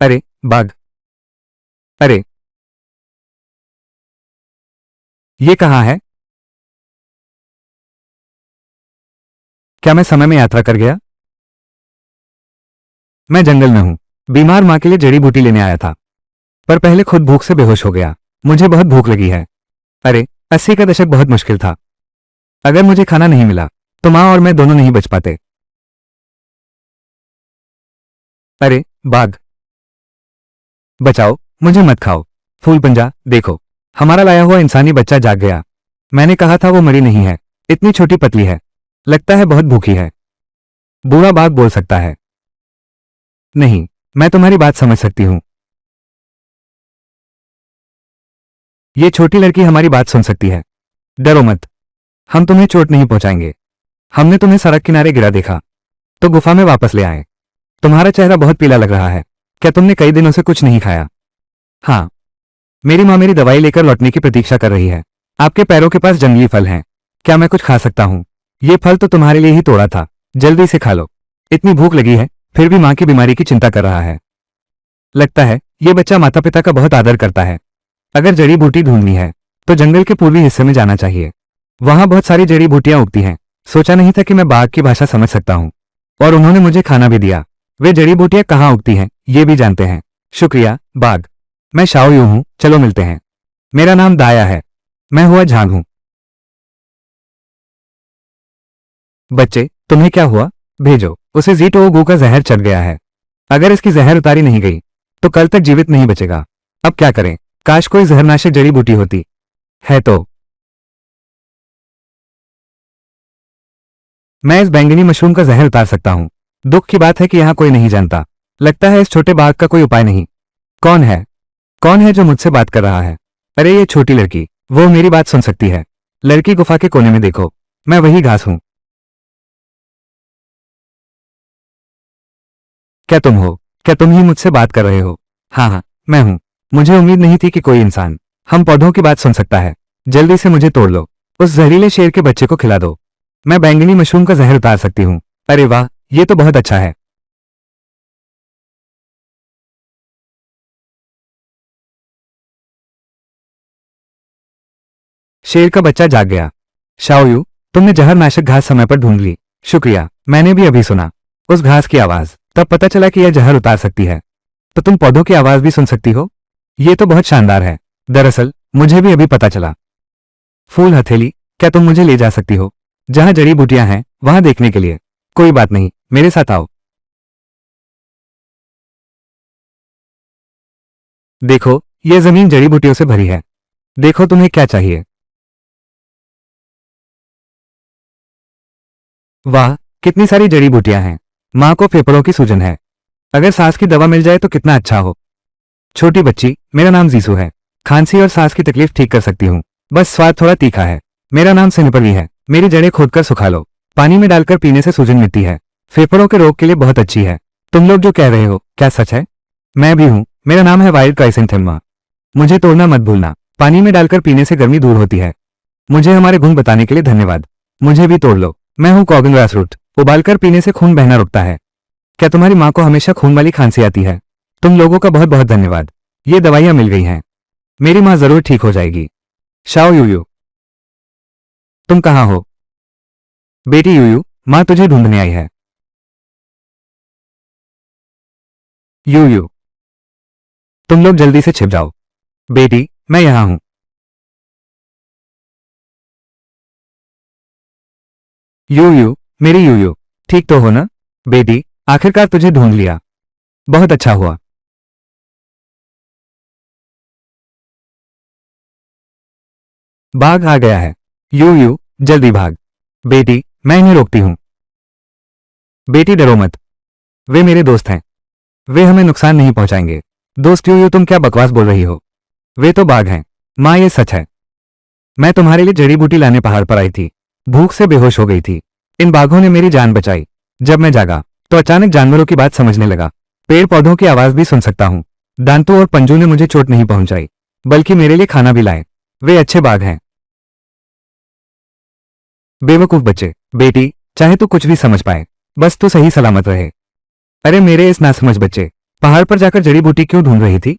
अरे बाघ, अरे ये कहाँ है? क्या मैं समय में यात्रा कर गया? मैं जंगल में हूँ। बीमार माँ के लिए जड़ी बूटी लेने आया था, पर पहले खुद भूख से बेहोश हो गया। मुझे बहुत भूख लगी है। अरे 80 का दशक बहुत मुश्किल था। अगर मुझे खाना नहीं मिला तो माँ और मैं दोनों नहीं बच पाते। अरे बाघ, बचाओ, मुझे मत खाओ। फूल पंजा, देखो, हमारा लाया हुआ इंसानी बच्चा जाग गया। मैंने कहा था वो मरी नहीं है। इतनी छोटी पतली है, लगता है बहुत भूखी है। बूढ़ा बाघ बोल सकता है। नहीं, मैं तुम्हारी बात समझ सकती हूँ। ये छोटी लड़की हमारी बात सुन सकती है। डरो मत, हम तुम्हें चोट नहीं पहुंचाएंगे। हमने तुम्हें सड़क किनारे गिरा देखा तो गुफा में वापस ले आए। तुम्हारा चेहरा बहुत पीला लग रहा है। क्या तुमने कई दिनों से कुछ नहीं खाया? हाँ, मेरी माँ मेरी दवाई लेकर लौटने की प्रतीक्षा कर रही है। आपके पैरों के पास जंगली फल हैं, क्या मैं कुछ खा सकता हूँ? ये फल तो तुम्हारे लिए ही तोड़ा था, जल्दी से खा लो। इतनी भूख लगी है, फिर भी माँ की बीमारी की चिंता कर रहा है। लगता है ये बच्चा माता पिता का बहुत आदर करता है। अगर जड़ी बूटी ढूंढनी है तो जंगल के पूर्वी हिस्से में जाना चाहिए। वहां बहुत सारी जड़ी बूटियां उगती हैं। सोचा नहीं था कि मैं बाघ की भाषा समझ सकता हूँ, और उन्होंने मुझे खाना भी दिया। वे जड़ी बूटियां कहाँ उगती हैं ये भी जानते हैं। शुक्रिया बाघ। मैं शाओ यू हूँ, चलो मिलते हैं। मेरा नाम दाया है। मैं हुआ झांग हूँ। बच्चे, तुम्हें क्या हुआ? भेजो उसे। जीटो गू का जहर चढ़ गया है। अगर इसकी जहर उतारी नहीं गई तो कल तक जीवित नहीं बचेगा। अब क्या करें? काश कोई जहरनाशक जड़ी बूटी होती है तो। मैं इस बैंगनी मशरूम का जहर उतार सकता हूँ। दुख की बात है कि यहाँ कोई नहीं जानता। लगता है इस छोटे बाघ का कोई उपाय नहीं। कौन है? कौन है जो मुझसे बात कर रहा है? अरे ये छोटी लड़की, वो मेरी बात सुन सकती है। लड़की गुफा के कोने में देखो, मैं वही घास हूँ। क्या तुम हो? क्या तुम ही मुझसे बात कर रहे हो? हाँ हाँ, मैं हूँ। मुझे उम्मीद नहीं थी कि कोई इंसान हम पौधों की बात सुन सकता है। जल्दी से मुझे तोड़ लो। उस जहरीले शेर के बच्चे को खिला दो। मैं बैंगनी मशरूम का जहर उतार सकती हूँ। अरे वाह, ये तो बहुत अच्छा है। शेर का बच्चा जाग गया। शाओयू, तुमने जहरनाशक घास समय पर ढूंढ ली। शुक्रिया, मैंने भी अभी सुना उस घास की आवाज। तब पता चला कि यह जहर उतार सकती है। तो तुम पौधों की आवाज भी सुन सकती हो? ये तो बहुत शानदार है। दरअसल मुझे भी अभी पता चला। फूल हथेली, क्या तुम मुझे ले जा सकती हो जहां जड़ी बूटियां हैं वहां देखने के लिए? कोई बात नहीं, मेरे साथ आओ। देखो, यह जमीन जड़ी बूटियों से भरी है। देखो तुम्हें क्या चाहिए। वाह, कितनी सारी जड़ी बूटियां हैं। माँ को फेफड़ों की सूजन है। अगर सांस की दवा मिल जाए तो कितना अच्छा हो। छोटी बच्ची, मेरा नाम जीसू है। खांसी और सांस की तकलीफ ठीक कर सकती हूँ। बस स्वाद थोड़ा तीखा है। मेरा नाम सिनपरी है। मेरी जड़ें खोदकर सुखा लो। पानी में डालकर पीने से सूजन मिटती है। फेफड़ों के रोग के लिए बहुत अच्छी है। तुम लोग जो कह रहे हो क्या सच है? मैं भी हूँ। मेरा नाम है वाइल्ड क्राइसेंथेमा। मुझे तोड़ना मत भूलना। पानी में डालकर पीने से गर्मी दूर होती है। मुझे हमारे गुण बताने के लिए धन्यवाद। मुझे भी तोड़ लो। मैं हूँ कॉगन ग्रास रूट। उबालकर पीने से खून बहना रुकता है। क्या तुम्हारी माँ को हमेशा खून वाली खांसी आती है? तुम लोगों का बहुत बहुत धन्यवाद। ये दवाइयाँ मिल गई हैं। मेरी माँ जरूर ठीक हो जाएगी। शाओ यूयू, तुम कहाँ हो? बेटी यूयू, माँ तुझे ढूंढने आई है। यूयू, तुम लोग जल्दी से छिप जाओ। बेटी, मैं यहाँ हूँ। यूयू, मेरी यूयू, ठीक तो हो ना? बेटी, आखिरकार तुझे ढूंढ लिया। बहुत अच्छा हुआ। बाघ आ गया है। यूयू, जल्दी भाग। बेटी, मैं इन्हें रोकती हूँ। बेटी डरो मत, वे मेरे दोस्त हैं। वे हमें नुकसान नहीं पहुंचाएंगे। दोस्त यूयू, तुम क्या बकवास बोल रही हो? वे तो बाघ हैं। माँ, ये सच है। मैं तुम्हारे लिए जड़ी बूटी लाने पहाड़ पर आई थी। भूख से बेहोश हो गई थी। इन बाघों ने मेरी जान बचाई। जब मैं जागा तो अचानक जानवरों की बात समझने लगा। पेड़ पौधों की आवाज भी सुन सकता हूँ। दांतों और पंजों ने मुझे चोट नहीं पहुंचाई, बल्कि मेरे लिए खाना भी लाए। वे अच्छे बाघ हैं। बेवकूफ बच्चे। बेटी, चाहे तू कुछ भी समझ पाए, बस तू सही सलामत रहे। अरे मेरे इस नासमझ बच्चे, पहाड़ पर जाकर जड़ी बूटी क्यों ढूंढ रही थी?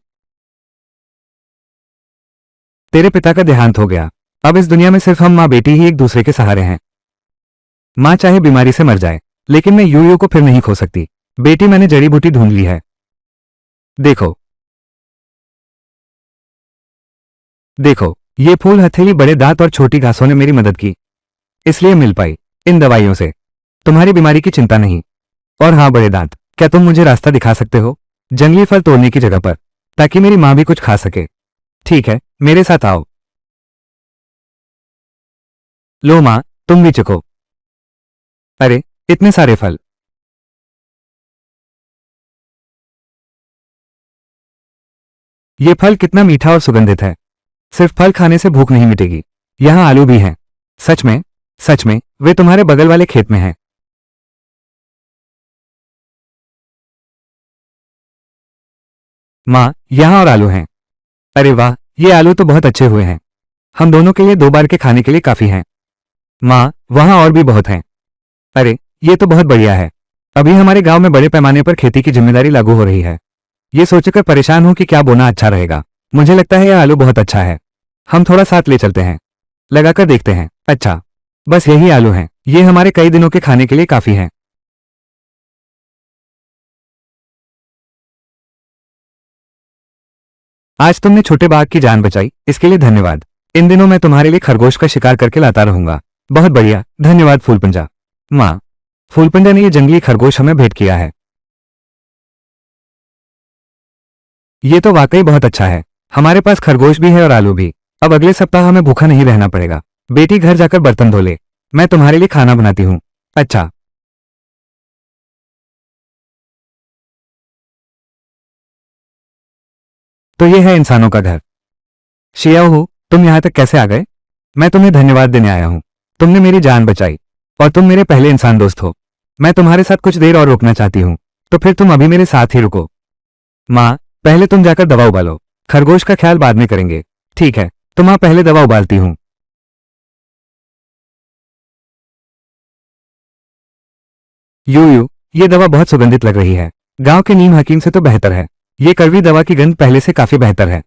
तेरे पिता का देहांत हो गया। अब इस दुनिया में सिर्फ हम माँ बेटी ही एक दूसरे के सहारे हैं। माँ चाहे बीमारी से मर जाए, लेकिन मैं यूयू को फिर नहीं खो सकती। बेटी, मैंने जड़ी बूटी ढूंढ ली है। देखो देखो, ये फूल, हथेली, बड़े दांत और छोटी घासों ने मेरी मदद की, इसलिए मिल पाई। इन दवाइयों से तुम्हारी बीमारी की चिंता नहीं। और हाँ, बड़े दांत, क्या तुम मुझे रास्ता दिखा सकते हो जंगली फल तोड़ने की जगह पर, ताकि मेरी माँ भी कुछ खा सके? ठीक है, मेरे साथ आओ। लो माँ, तुम भी चखो। अरे, इतने सारे फल! ये फल कितना मीठा और सुगंधित है। सिर्फ फल खाने से भूख नहीं मिटेगी। यहाँ आलू भी हैं। सच में? सच में, वे तुम्हारे बगल वाले खेत में हैं। माँ, यहाँ और आलू हैं। अरे वाह, ये आलू तो बहुत अच्छे हुए हैं। हम दोनों के लिए 2 बार के खाने के लिए काफी हैं। माँ, वहाँ और भी बहुत हैं। अरे, ये तो बहुत बढ़िया है। अभी हमारे गांव में बड़े पैमाने पर खेती की जिम्मेदारी लागू हो रही है। ये सोचकर परेशान हूं कि क्या बोना अच्छा रहेगा। मुझे लगता है यह आलू बहुत अच्छा है। हम थोड़ा साथ ले चलते हैं। लगाकर देखते हैं। अच्छा, बस यही आलू हैं। ये हमारे कई दिनों के खाने के लिए काफी हैं। आज तुमने छोटे बाघ की जान बचाई, इसके लिए धन्यवाद। इन दिनों मैं तुम्हारे लिए खरगोश का शिकार करके लाता रहूंगा। बहुत बढ़िया, धन्यवाद फूलपंजा। माँ, फूलपंजा ने ये जंगली खरगोश हमें भेंट किया है। ये तो वाकई बहुत अच्छा है। हमारे पास खरगोश भी है और आलू भी। अब अगले सप्ताह हमें भूखा नहीं रहना पड़ेगा। बेटी, घर जाकर बर्तन धो ले। मैं तुम्हारे लिए खाना बनाती हूँ। अच्छा। तो ये है इंसानों का घर। शियाओ, तुम यहाँ तक कैसे आ गए? मैं तुम्हें धन्यवाद देने आया हूँ। तुमने मेरी जान बचाई और तुम मेरे पहले इंसान दोस्त हो। मैं तुम्हारे साथ कुछ देर और रुकना चाहती हूँ। तो फिर तुम अभी मेरे साथ ही रुको। माँ, पहले तुम जाकर दवा उबालो। खरगोश का ख्याल बाद में करेंगे। ठीक है, तो माँ, पहले दवा उबालती हूँ। यू, ये दवा बहुत सुगंधित लग रही है। गांव के नीम हकीम से तो बेहतर है। ये कड़वी दवा की गंध पहले से काफी बेहतर है।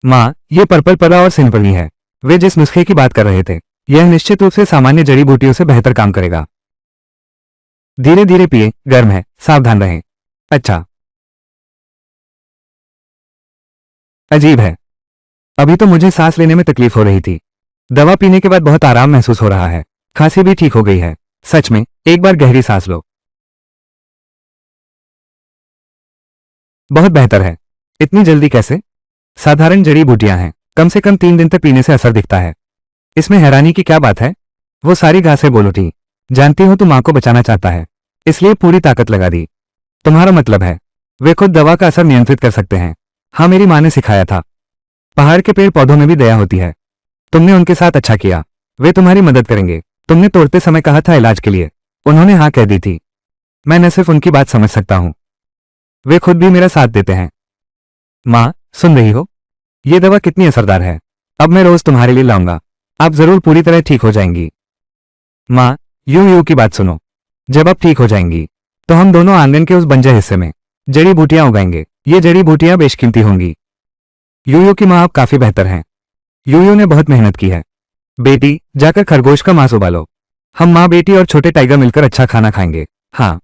माँ, ये पर्पल परा और सिनपनी है। वे जिस नुस्खे की बात कर रहे थे, यह निश्चित रूप से सामान्य जड़ी बूटियों से बेहतर काम करेगा। धीरे धीरे पिए, गर्म है, सावधान रहें। अच्छा। अजीब है। अभी तो मुझे सांस लेने में तकलीफ हो रही थी। दवा पीने के बाद बहुत आराम महसूस हो रहा है। खांसी भी ठीक हो गई है। सच में, एक बार गहरी सांस लो। बहुत बेहतर है। इतनी जल्दी कैसे? साधारण जड़ी बूटियां हैं। कम से कम 3 दिन तक पीने से असर दिखता है। इसमें हैरानी की क्या बात है? वो सारी घासें बोल उठी। जानती हो, तू माँ को बचाना चाहता है, इसलिए पूरी ताकत लगा दी। तुम्हारा मतलब है वे खुद दवा का असर नियंत्रित कर सकते हैं? हाँ, मेरी माँ ने सिखाया था। पहाड़ के पेड़ पौधों में भी दया होती है। तुमने उनके साथ अच्छा किया। वे तुम्हारी मदद करेंगे। तुमने तोड़ते समय कहा था इलाज के लिए। उन्होंने हाँ कह दी थी। मैं न सिर्फ उनकी बात समझ सकता हूँ, वे खुद भी मेरा साथ देते हैं। माँ, सुन रही हो? ये दवा कितनी असरदार है। अब मैं रोज तुम्हारे लिए लाऊंगा। आप जरूर पूरी तरह ठीक हो जाएंगी। माँ, यू की बात सुनो। जब आप ठीक हो जाएंगी, तो हम दोनों आंगन के उस बंजर हिस्से में जड़ी बूटियां उगाएंगे। ये जड़ी बूटियां बेशकीमती होंगी। यूयू की माँ आप काफी बेहतर हैं। यूयू ने बहुत मेहनत की है। बेटी, जाकर खरगोश का मांस उबालो। हम माँ बेटी और छोटे टाइगर मिलकर अच्छा खाना खाएंगे। हाँ।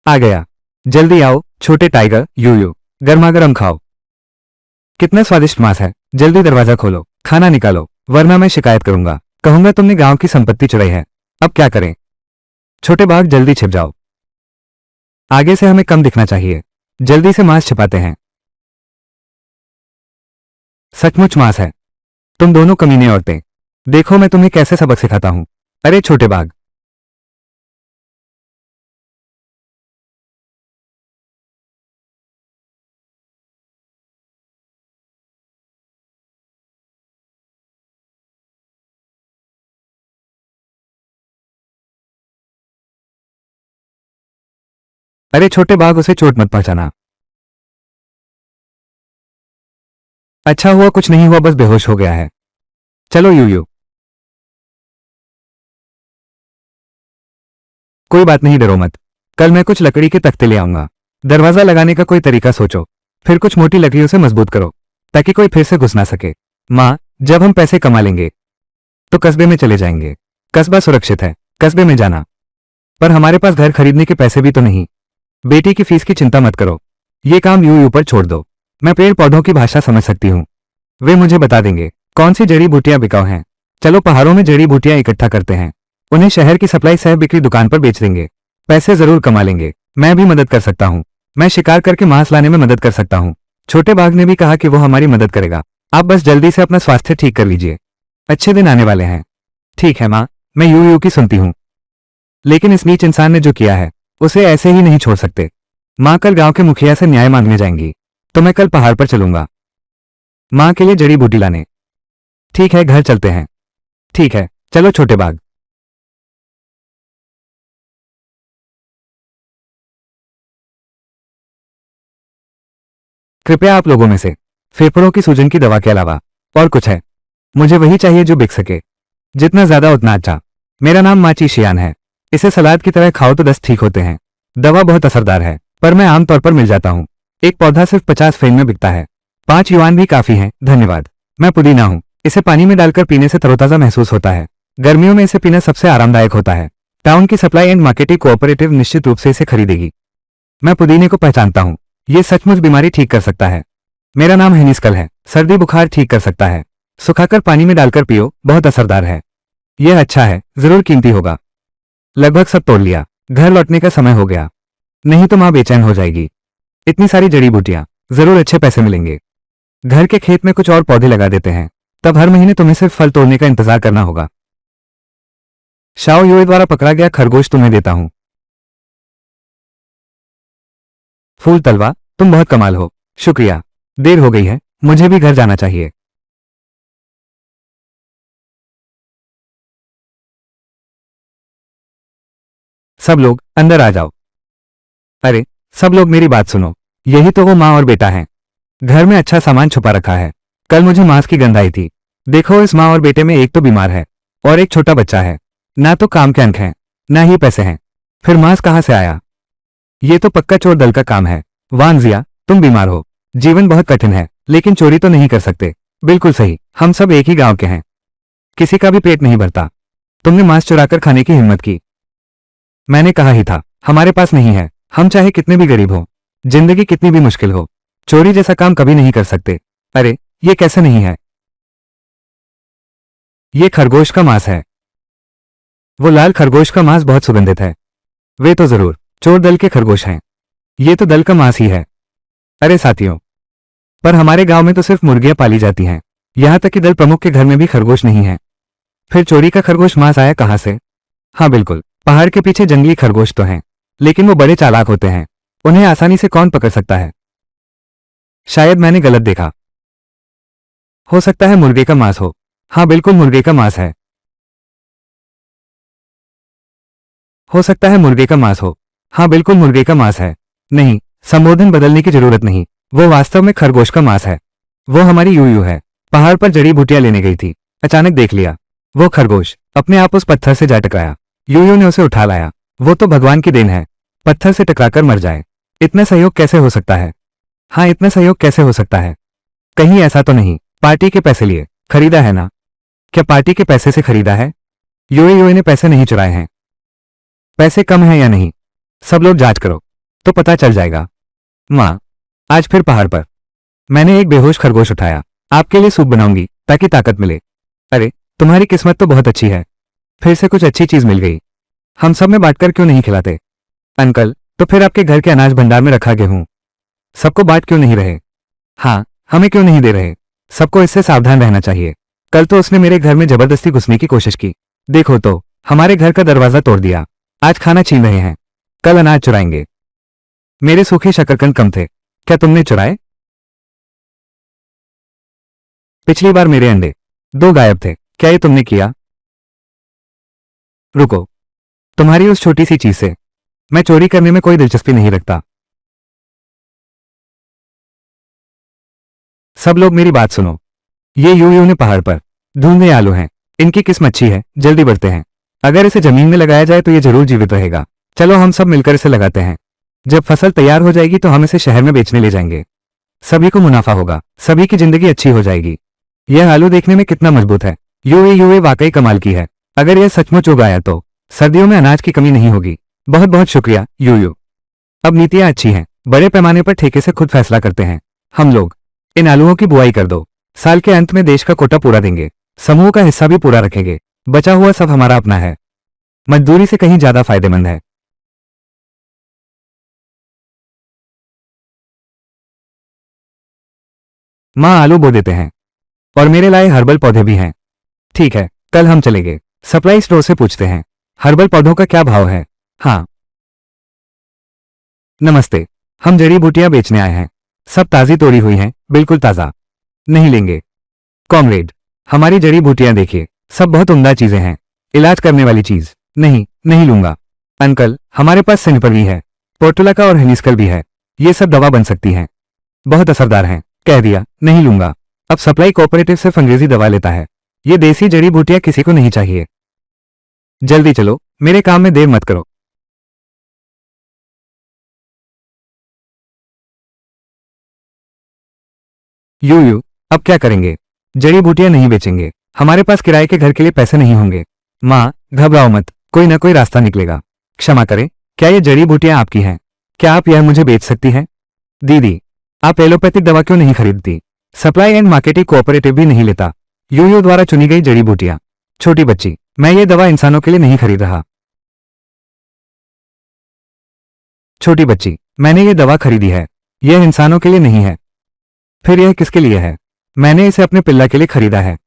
आ गया। जल्दी आओ छोटे टाइगर। यूयू, गर्मा गर्म खाओ। कितना स्वादिष्ट मांस है। जल्दी दरवाजा खोलो, खाना निकालो, वरना मैं शिकायत करूंगा। कहूंगा तुमने गांव की संपत्ति चुराई है। अब क्या करें? छोटे बाघ, जल्दी छिप जाओ। आगे से हमें कम दिखना चाहिए। जल्दी से मांस छिपाते हैं। सचमुच मांस है। तुम दोनों कमीने औरतें, देखो मैं तुम्हें कैसे सबक सिखाता हूं। अरे छोटे बाघ, अरे छोटे बाघ, उसे चोट मत पहुंचाना। अच्छा हुआ कुछ नहीं हुआ, बस बेहोश हो गया है। चलो यूयू। कोई बात नहीं, डरो मत। कल मैं कुछ लकड़ी के तख्ते ले आऊंगा। दरवाजा लगाने का कोई तरीका सोचो, फिर कुछ मोटी लकड़ियों से मजबूत करो ताकि कोई फिर से घुस ना सके। माँ, जब हम पैसे कमा लेंगे तो कस्बे में चले जाएंगे। कस्बा सुरक्षित है, कस्बे में जाना। पर हमारे पास घर खरीदने के पैसे भी तो नहीं। बेटी की फीस की चिंता मत करो, ये काम यूं ऊपर छोड़ दो। मैं पेड़ पौधों की भाषा समझ सकती हूँ, वे मुझे बता देंगे कौन सी जड़ी बूटियां बिकाऊ हैं। चलो पहाड़ों में जड़ी बूटियां इकट्ठा करते हैं, उन्हें शहर की सप्लाई सह बिक्री दुकान पर बेच देंगे। पैसे जरूर कमा लेंगे। मैं भी मदद कर सकता हूँ, मैं शिकार करके मांस लाने में मदद कर सकता हूँ। छोटे बाघ ने भी कहा कि वो हमारी मदद करेगा। आप बस जल्दी से अपना स्वास्थ्य ठीक कर लीजिए, अच्छे दिन आने वाले हैं। ठीक है माँ, मैं यूं की सुनती हूँ, लेकिन इस नीच इंसान ने जो किया है उसे ऐसे ही नहीं छोड़ सकते। माँ कल गांव के मुखिया से न्याय मांगने जाएंगी, तो मैं कल पहाड़ पर चलूंगा माँ के लिए जड़ी बूटी लाने। ठीक है, घर चलते हैं। ठीक है, चलो छोटे बाघ। कृपया आप लोगों में से फेफड़ों की सूजन की दवा के अलावा और कुछ है? मुझे वही चाहिए जो बिक सके, जितना ज्यादा उतना अच्छा। मेरा नाम माची शियान है, इसे सलाद की तरह खाओ तो दस्त ठीक होते हैं। दवा बहुत असरदार है, पर मैं आमतौर पर मिल जाता हूँ। एक पौधा सिर्फ 50 फेन में बिकता है। 5 युआन भी काफी हैं, धन्यवाद। मैं पुदीना हूँ, इसे पानी में डालकर पीने से तरोताजा महसूस होता है। गर्मियों में इसे पीना सबसे आरामदायक होता है। टाउन की सप्लाई एंड मार्केटिंग कोऑपरेटिव निश्चित रूप से इसे खरीदेगी। मैं पुदीने को पहचानता हूँ, ये सचमुच बीमारी ठीक कर सकता है। मेरा नाम हिनिस्कल है, सर्दी बुखार ठीक कर सकता है। सुखाकर पानी में डालकर पियो, बहुत असरदार है। यह अच्छा है, जरूर कीमती होगा। लगभग सब तोड़ लिया, घर लौटने का समय हो गया, नहीं तो माँ बेचैन हो जाएगी। इतनी सारी जड़ी बूटियां, जरूर अच्छे पैसे मिलेंगे। घर के खेत में कुछ और पौधे लगा देते हैं, तब हर महीने तुम्हें सिर्फ फल तोड़ने का इंतजार करना होगा। शाओ युए द्वारा पकड़ा गया खरगोश तुम्हें देता हूं। फूल तलवा, तुम बहुत कमाल हो। शुक्रिया। देर हो गई है, मुझे भी घर जाना चाहिए। सब लोग अंदर आ जाओ। अरे, सब लोग मेरी बात सुनो, यही तो वो माँ और बेटा हैं। घर में अच्छा सामान छुपा रखा है। कल मुझे मांस की गंध आई थी। देखो, इस माँ और बेटे में एक तो बीमार है और एक छोटा बच्चा है। ना तो काम के अंक हैं, ना ही पैसे हैं, फिर मांस कहाँ से आया? ये तो पक्का चोर दल का काम है। वांजिया, तुम बीमार हो, जीवन बहुत कठिन है, लेकिन चोरी तो नहीं कर सकते। बिल्कुल सही, हम सब एक ही गांव के हैं, किसी का भी पेट नहीं भरता। तुमने मांस चुराकर खाने की हिम्मत की। मैंने कहा ही था, हमारे पास नहीं है। हम चाहे कितने भी गरीब हो, जिंदगी कितनी भी मुश्किल हो, चोरी जैसा काम कभी नहीं कर सकते। अरे, ये कैसे नहीं है? ये खरगोश का मांस है। वो लाल खरगोश का मांस बहुत सुगंधित है। वे तो जरूर चोर दल के खरगोश हैं। ये तो दल का मांस ही है। अरे साथियों, पर हमारे गांव में तो सिर्फ मुर्गियां पाली जाती हैं, यहां तक कि दल प्रमुख के घर में भी खरगोश नहीं है। फिर चोरी का खरगोश मांस आया कहां से? हाँ बिल्कुल, पहाड़ के पीछे जंगली खरगोश तो हैं, लेकिन वो बड़े चालाक होते हैं, उन्हें आसानी से कौन पकड़ सकता है? शायद मैंने गलत देखा। हो सकता है मुर्गे का मांस हो। हाँ बिल्कुल, मुर्गे का मांस है। हो सकता है मुर्गे का मांस हो। हाँ बिल्कुल, मुर्गे का मांस है। नहीं, संबोधन बदलने की जरूरत नहीं, वो वास्तव में खरगोश का मांस है। वो हमारी यूयू है, पहाड़ पर जड़ी बूटियां लेने गई थी, अचानक देख लिया। वो खरगोश अपने आप उस पत्थर से जा टकराया, यूयू ने उसे उठा लाया। वो तो भगवान की देन है, पत्थर से टकराकर मर जाए। इतना सहयोग कैसे हो सकता है? हाँ, इतना सहयोग कैसे हो सकता है? कहीं ऐसा तो नहीं पार्टी के पैसे लिए खरीदा है ना? क्या पार्टी के पैसे से खरीदा है? यूए ने पैसे नहीं चुराए हैं। पैसे कम हैं या नहीं, सब लोग जांच करो तो पता चल जाएगा। माँ, आज फिर पहाड़ पर मैंने एक बेहोश खरगोश उठाया, आपके लिए सूप बनाऊंगी ताकि ताकत मिले। अरे, तुम्हारी किस्मत तो बहुत अच्छी है, फिर से कुछ अच्छी चीज मिल गई। हम सब में बांटकर क्यों नहीं खिलाते? अंकल, तो फिर आपके घर के अनाज भंडार में रखा गेहूं सबको बांट क्यों नहीं रहे? हाँ, हमें क्यों नहीं दे रहे? सबको इससे सावधान रहना चाहिए। कल तो उसने मेरे घर में जबरदस्ती घुसने की कोशिश की, देखो तो हमारे घर का दरवाजा तोड़ दिया। आज खाना छीन रहे हैं, कल अनाज चुराएंगे। मेरे सूखे शकरकंद कम थे, क्या तुमने चुराए? पिछली बार मेरे अंडे 2 गायब थे, क्या ये तुमने किया? रुको, तुम्हारी उस छोटी सी चीज से मैं चोरी करने में कोई दिलचस्पी नहीं रखता। सब लोग मेरी बात सुनो, ये यूयू ने पहाड़ पर ढूंढने आलू हैं, इनकी किस्म अच्छी है, जल्दी बढ़ते हैं। अगर इसे जमीन में लगाया जाए तो ये जरूर जीवित रहेगा। चलो हम सब मिलकर इसे लगाते हैं। जब फसल तैयार हो जाएगी तो हम इसे शहर में बेचने ले जाएंगे। सभी को मुनाफा होगा, सभी की जिंदगी अच्छी हो जाएगी। यह आलू देखने में कितना मजबूत है। यूए वाकई कमाल की है। अगर यह सचमुच उग आया तो सर्दियों में अनाज की कमी नहीं होगी। बहुत बहुत शुक्रिया यूयू। अब नीतियां अच्छी हैं, बड़े पैमाने पर ठेके से खुद फैसला करते हैं हम लोग। इन आलूओं की बुआई कर दो, साल के अंत में देश का कोटा पूरा देंगे, समूह का हिस्सा भी पूरा रखेंगे। बचा हुआ सब हमारा अपना है, मजदूरी से कहीं ज्यादा फायदेमंद है। माँ आलू बो देते हैं और मेरे लाए हर्बल पौधे भी हैं। ठीक है, कल हम चलेंगे। सप्लाई स्टोर से पूछते हैं हर्बल पौधों का क्या भाव है। हाँ, नमस्ते, हम जड़ी बूटियां बेचने आए हैं। सब ताजी तोड़ी हुई हैं, बिल्कुल ताजा। नहीं लेंगे कॉमरेड, हमारी जड़ी बूटियां देखिए, सब बहुत उम्दा चीजें हैं। इलाज करने वाली चीज नहीं, नहीं लूंगा। अंकल, हमारे पास सिनपर भी है, पोर्टुलाका और हिनिस्कल भी है। ये सब दवा बन सकती हैं, बहुत असरदार हैं। कह दिया, नहीं लूंगा। अब सप्लाई कोऑपरेटिव सिर्फ अंग्रेजी दवा लेता है। ये देसी जड़ी बूटियां किसी को नहीं चाहिए। जल्दी चलो, मेरे काम में देर मत करो। यू अब क्या करेंगे? जड़ी बूटियां नहीं बेचेंगे, हमारे पास किराए के घर के लिए पैसे नहीं होंगे। माँ, घबराओ मत, कोई ना कोई रास्ता निकलेगा। क्षमा करें, क्या ये जड़ी बूटियां आपकी हैं? क्या आप यह मुझे बेच सकती हैं? दीदी, आप एलोपैथिक दवा क्यों नहीं खरीदती? सप्लाई एंड मार्केटिंग कोऑपरेटिव भी नहीं लेता। यूयू द्वारा चुनी गई जड़ी बूटियां। छोटी बच्ची, मैं ये दवा इंसानों के लिए नहीं खरीद रहा। छोटी बच्ची, मैंने ये दवा खरीदी है, यह इंसानों के लिए नहीं है। फिर यह किसके लिए है? मैंने इसे अपने पिल्ला के लिए खरीदा है।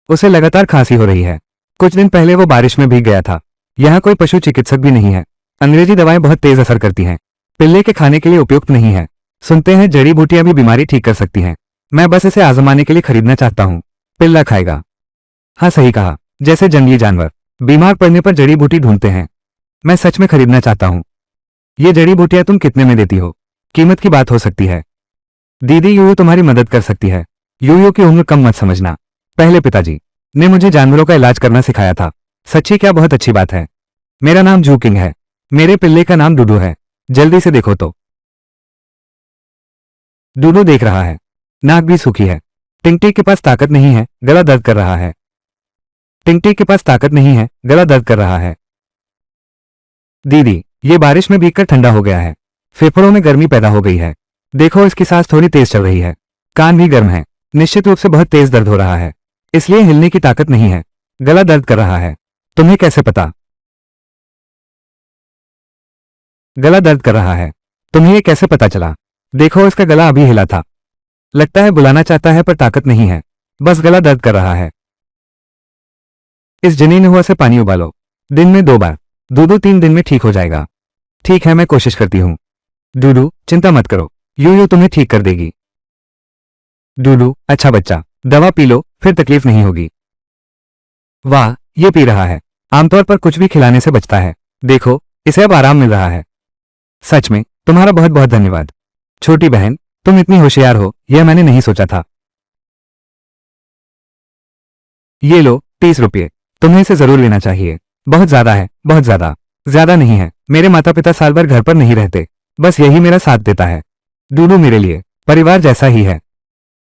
उसे लगातार खांसी हो रही है। कुछ दिन पहले वो बारिश में भीग गया था। यहाँ कोई पशु चिकित्सक भी नहीं है। अंग्रेजी दवाएं बहुत तेज असर करती हैं, पिल्ले के खाने के लिए उपयुक्त नहीं है। सुनते हैं जड़ी बूटियां भी बीमारी ठीक कर सकती हैं। मैं बस इसे आजमाने के लिए खरीदना चाहता हूँ। पिल्ला खाएगा। हाँ, सही कहा, जैसे जंगली जानवर बीमार पड़ने पर जड़ी बूटी ढूंढते हैं। मैं सच में खरीदना चाहता हूँ। ये जड़ी बूटियां तुम कितने में देती हो? कीमत की बात हो सकती है। दीदी, यूयू तुम्हारी मदद कर सकती है। यूयू की उम्र कम मत समझना। पहले पिताजी ने मुझे जानवरों का इलाज करना सिखाया था। सच्ची क्या बहुत अच्छी बात है। मेरा नाम जू किंग है। मेरे पिल्ले का नाम डूडू है। जल्दी से देखो तो। डूडू देख रहा है, नाक भी सूखी है। टिंगटी के पास ताकत नहीं है, गला दर्द कर रहा है। टिंगटी के पास ताकत नहीं है, गला दर्द कर रहा है। दीदी, ये बारिश में भीगकर ठंडा हो गया है, फेफड़ों में गर्मी पैदा हो गई है। देखो, इसकी सांस थोड़ी तेज चल रही है, कान भी गर्म है। निश्चित रूप से बहुत तेज दर्द हो रहा है, इसलिए हिलने की ताकत नहीं है, गला दर्द कर रहा है। तुम्हें कैसे पता? गला दर्द कर रहा है, तुम्हें ये कैसे पता चला? देखो, इसका गला अभी हिला था। लगता है बुलाना चाहता है पर ताकत नहीं है, बस गला दर्द कर रहा है। इस जनीन हुआ से पानी उबालो, दिन में 2 बार। दूधू 3 दिन में ठीक हो जाएगा। ठीक है, मैं कोशिश करती हूँ। डूडू, चिंता मत करो, यूयू तुम्हें ठीक कर देगी। डूडू, अच्छा बच्चा, दवा पी लो, फिर तकलीफ नहीं होगी। वाह, ये पी रहा है। आमतौर पर कुछ भी खिलाने से बचता है। देखो, इसे अब आराम मिल रहा है। सच में, तुम्हारा बहुत बहुत धन्यवाद। छोटी बहन, तुम इतनी होशियार हो, यह मैंने नहीं सोचा था। ये लो, 30 रुपये। तुम्हें इसे जरूर लेना चाहिए। बहुत ज्यादा है, बहुत ज्यादा। ज्यादा नहीं है, मेरे माता पिता साल भर घर पर नहीं रहते, बस यही मेरा साथ देता है। डूडू मेरे लिए परिवार जैसा ही है।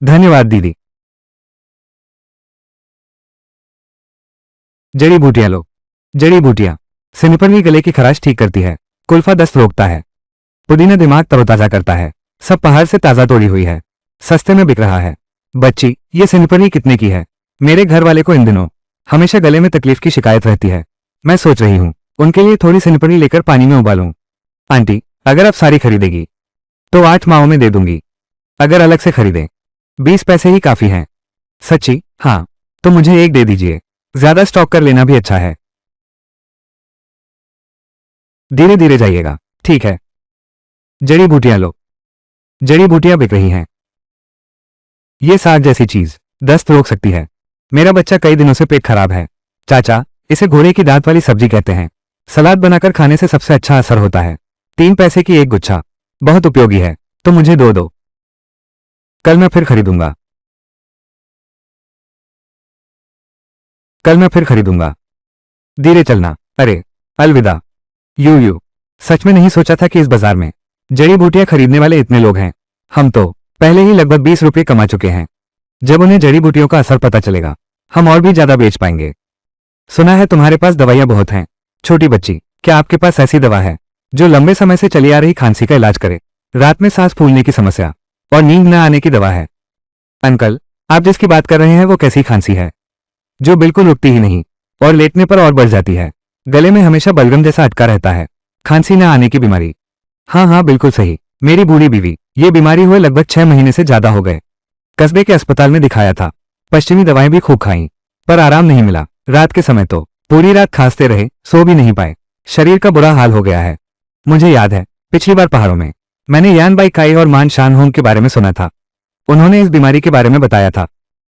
धन्यवाद दीदी। जड़ी बूटियां लो। जड़ी बूटियां। सिनपरनी गले की खराश ठीक करती है, कुल्फा दस्त रोकता है, पुदीना दिमाग तरोताजा करता है। सब पहाड़ से ताजा तोड़ी हुई है, सस्ते में बिक रहा है। बच्ची, ये सिनपरनी कितने की है? मेरे घर वाले को इन दिनों हमेशा गले में तकलीफ की शिकायत रहती है। मैं सोच रही हूँ उनके लिए थोड़ी सिनपरनी लेकर पानी में उबालूं। आंटी, अगर आप सारी खरीदेगी तो 8 माहों में दे दूंगी। अगर अलग से खरीदें 20 पैसे ही काफी हैं। सच्ची? हाँ, तो मुझे एक दे दीजिए। ज्यादा स्टॉक कर लेना भी अच्छा है। धीरे धीरे जाइएगा। ठीक है। जड़ी बूटियां लो। जड़ी बूटियां बिक रही हैं। ये साग जैसी चीज दस्त रोक सकती है। मेरा बच्चा कई दिनों से पेट खराब है। चाचा, इसे घोड़े की दांत वाली सब्जी कहते हैं। सलाद बनाकर खाने से सबसे अच्छा असर होता है। 3 पैसे की एक गुच्छा, बहुत उपयोगी है, तो मुझे दो। कल मैं फिर खरीदूंगा। कल मैं फिर खरीदूंगा। धीरे चलना। अरे, अलविदा। यू। सच में नहीं सोचा था कि इस बाजार में जड़ी बूटियां खरीदने वाले इतने लोग हैं। हम तो पहले ही लगभग 20 रुपये कमा चुके हैं। जब उन्हें जड़ी बूटियों का असर पता चलेगा, हम और भी ज्यादा बेच पाएंगे। सुना है तुम्हारे पास दवाइयां बहुत हैं। छोटी बच्ची, क्या आपके पास ऐसी दवा है जो लंबे समय से चली आ रही खांसी का इलाज करे? रात में सांस फूलने की समस्या और नींद न आने की दवा है। अंकल, आप जिसकी बात कर रहे हैं वो कैसी खांसी है जो बिल्कुल रुकती ही नहीं और लेटने पर और बढ़ जाती है? गले में हमेशा बलगम जैसा अटका रहता है। खांसी न आने की बीमारी? हाँ हाँ, बिल्कुल सही। मेरी बूढ़ी बीवी, ये बीमारी हुए लगभग 6 महीने से ज्यादा हो गए। कस्बे के अस्पताल में दिखाया था, पश्चिमी दवाएं भी खूब खाई, पर आराम नहीं मिला। रात के समय तो पूरी रात खांसते रहे, सो भी नहीं पाए। शरीर का बुरा हाल हो गया है। मुझे याद है, पिछली बार पहाड़ों में मैंने यान बाई काई और मान शान होंग के बारे में सुना था। उन्होंने इस बीमारी के बारे में बताया था।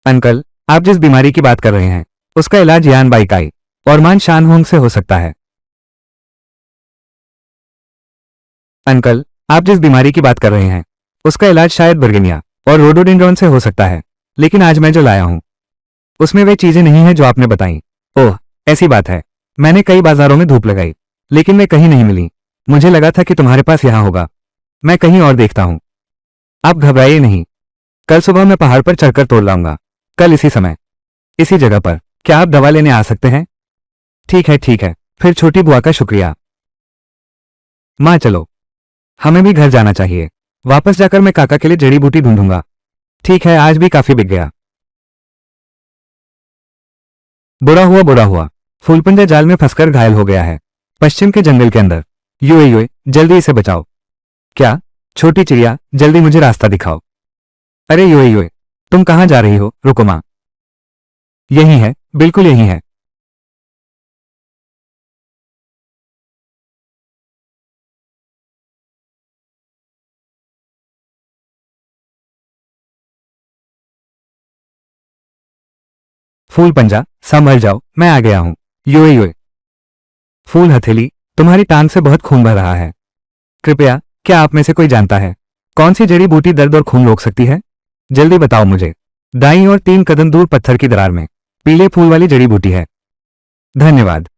अंकल, आप जिस बीमारी की बात कर रहे हैं उसका इलाज यान बाई काई और मान शान होंग से हो सकता है। अंकल, आप जिस बीमारी की बात कर रहे हैं उसका इलाज शायद बर्गेनिया और रोडोडेंड्रॉन से हो सकता है, लेकिन आज मैं जो लाया हूं उसमें वे चीजें नहीं हैं जो आपने बताई। ओह, ऐसी बात है। मैंने कई बाजारों में धूप लगाई, लेकिन वे कहीं नहीं मिली। मुझे लगा था कि तुम्हारे पास यहां होगा। मैं कहीं और देखता हूं। आप घबराइए नहीं, कल सुबह मैं पहाड़ पर चढ़कर तोड़ लाऊंगा। कल इसी समय, इसी जगह पर। क्या आप दवा लेने आ सकते हैं? ठीक है ठीक है, फिर छोटी बुआ का शुक्रिया। माँ चलो, हमें भी घर जाना चाहिए। वापस जाकर मैं काका के लिए जड़ी बूटी ढूंढूंगा। ठीक है, आज भी काफी बिक गया। बुरा हुआ, फूलपुंजा जाल में फंसकर घायल हो गया है, पश्चिम के जंगल के अंदर। यूए, जल्दी इसे बचाओ। क्या? छोटी चिड़िया, जल्दी मुझे रास्ता दिखाओ। अरे यूए, तुम कहां जा रही हो? रुको मां। यही है, बिल्कुल यही है। फूल पंजा, संभल जाओ, मैं आ गया हूं। यूए, फूल हथेली, तुम्हारी टांग से बहुत खून बह रहा है। कृपया, क्या आप में से कोई जानता है कौन सी जड़ी बूटी दर्द और खून रोक सकती है? जल्दी बताओ मुझे। दाईं और 3 कदम दूर पत्थर की दरार में पीले फूल वाली जड़ी बूटी है। धन्यवाद।